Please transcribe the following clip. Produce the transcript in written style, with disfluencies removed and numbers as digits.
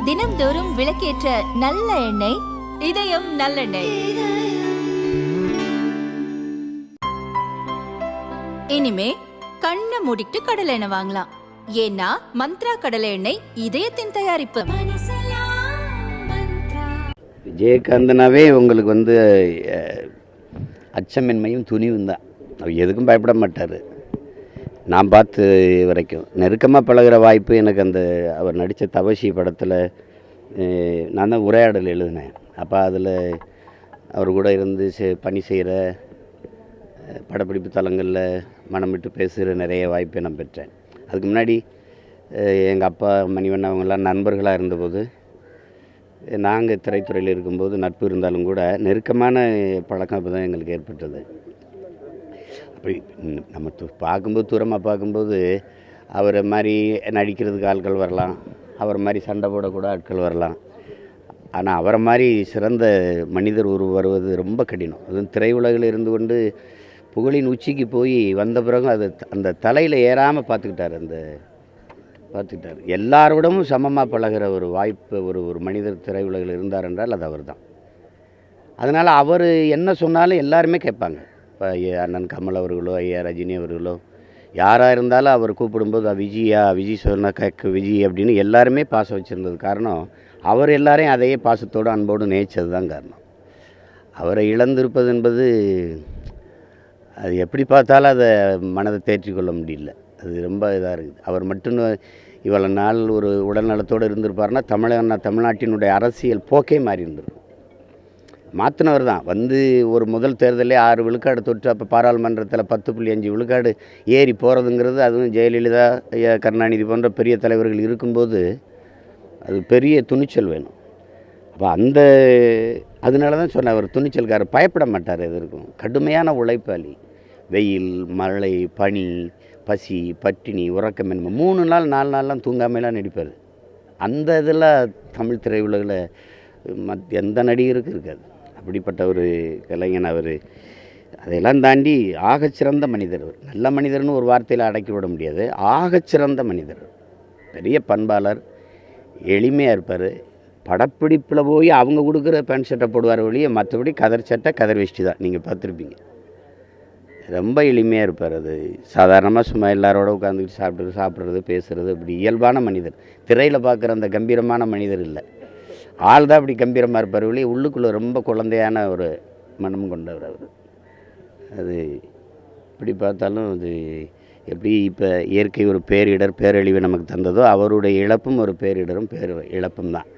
தினம்தோறும் விளக்கேற்ற நல்ல எண்ணெய் இதயம் நல்லெண்ணெய். இனிமே கண்ணை மூடிட்டு கடலை எண்ணெய் வாங்கலாம். ஏன்னா மந்த்ரா கடலை எண்ணெய் இதயத்தின் தயாரிப்பு. விஜயகாந்தனாவே உங்களுக்கு அச்சமின்மையும் துணிவும் தான். அவர் எதுக்கும் பயப்பட மாட்டார். நான் பார்த்து வரைக்கும் நெருக்கமாக பழகிற வாய்ப்பு எனக்கு அவர் நடித்த தவசி படத்தில் நான் தான் உரையாடல் எழுதினேன். அப்போ அதில் அவர் கூட இருந்து பணி செய்கிற படப்பிடிப்பு தலங்களில் மனம் விட்டு பேசுகிற நிறைய வாய்ப்பை நான் பெற்றேன். அதுக்கு முன்னாடி எங்கள் அப்பா மணிவண்ணன் அவங்கெல்லாம் நண்பர்களாக இருந்தபோது, நாங்கள் திரைத்துறையில் இருக்கும்போது நட்பு இருந்தாலும் கூட நெருக்கமான பழக்கம் அப்போ தான் எங்களுக்கு ஏற்பட்டது. அப்படி நம்ம பார்க்கும்போது தூரமாக பார்க்கும்போது அவரை மாதிரி நடிக்கிறதுக்கு ஆட்கள் வரலாம், அவர் மாதிரி சண்டை போடக்கூட ஆட்கள் வரலாம். ஆனால் அவரை மாதிரி சிறந்த மனிதர் வருவது ரொம்ப கடினம். அதுவும் திரையுலகில் இருந்து கொண்டு புகழின் உச்சிக்கு போய் வந்த பிறகு அந்த தலையில் ஏறாமல் பார்த்துக்கிட்டார். எல்லாரோடமும் சமமாக பழகிற ஒரு வாய்ப்பு ஒரு மனிதர் திரையுலகில் இருந்தார் என்றால் அது அவர் தான். அதனால் அவர் என்ன சொன்னாலும் எல்லாருமே கேட்பாங்க. இப்போ அண்ணன் கமல் அவர்களோ, ஐயா ரஜினி அவர்களோ, யாராக இருந்தாலும் அவர் கூப்பிடும்போது விஜய் சொன்னா விஜய் அப்படின்னு எல்லாருமே பாசம் வச்சுருந்தது காரணம் அவர் எல்லாரையும் அதையே பாசத்தோடு அன்போடு நேச்சது தான் காரணம். அவரை இழந்திருப்பது என்பது அது எப்படி பார்த்தாலும் அதை மனதை தேற்றிக்கொள்ள முடியல. அது ரொம்ப இதாக இருக்குது. அவர் மட்டும் இவ்வளோ நாள் ஒரு உடல்நலத்தோடு இருந்திருப்பார்னா தமிழ்நாட்டினுடைய அரசியல் போக்கே மாறி இருந்திருக்கும். மாற்றினவர் தான். ஒரு முதல் தேர்தலே 6 விழுக்காடு தொற்று, அப்போ பாராளுமன்றத்தில் 10.5 விழுக்காடு ஏறி போகிறதுங்கிறது, அதுவும் ஜெயலலிதா, கருணாநிதி போன்ற பெரிய தலைவர்கள் இருக்கும்போது அது பெரிய துணிச்சல் வேணும். அப்போ அதனால தான் சொன்னேன், அவர் துணிச்சல்காரர், பயப்பட மாட்டார். எது இருக்கும், கடுமையான உழைப்பாளி. வெயில், மழை, பனி, பசி, பட்டினி, உறக்கம் என்ன 3 நாள் 4 நாள்லாம் தூங்காமலாம் நடிப்பார். அந்த இதெல்லாம் தமிழ் திரையுலகில் எந்த நடிகருக்கு இருக்காது. அப்படிப்பட்ட ஒரு கலைஞன் அவர். அதையெல்லாம் தாண்டி ஆகச்சிறந்த மனிதர். நல்ல மனிதர்னு ஒரு வார்த்தையில் அடக்கி விட முடியாது. ஆகச்சிறந்த மனிதர், பெரிய பண்பாளர், எளிமையாக இருப்பார். படப்பிடிப்பில் போய் அவங்க கொடுக்குற பேண்ட் ஷர்ட்டை போடுவார் ஒழிய மற்றபடி கதர் சட்டை கதர் வேஷ்டி தான். நீங்கள் பார்த்துருப்பீங்க. ரொம்ப எளிமையாக இருப்பார். அது சாதாரணமாக சும்மா எல்லாரோட உட்காந்துக்கிட்டு சாப்பிட்றது பேசுகிறது, அப்படி இயல்பான மனிதர். திரையில் பார்க்குற அந்த கம்பீரமான மனிதர் இல்லை. ஆள் தான் அப்படி கம்பீரமாக இருப்பார் ஒழிய உள்ளுக்குள்ளே ரொம்ப குழந்தையான ஒரு மனம் கொண்டவர் அவர். அது இப்படி பார்த்தாலும் அது எப்படி இப்போ இயற்கை ஒரு பேரிடர் பேரழிவை நமக்கு தந்ததோ, அவருடைய இழப்பும் ஒரு பேரிடரும் இழப்பும் தான்.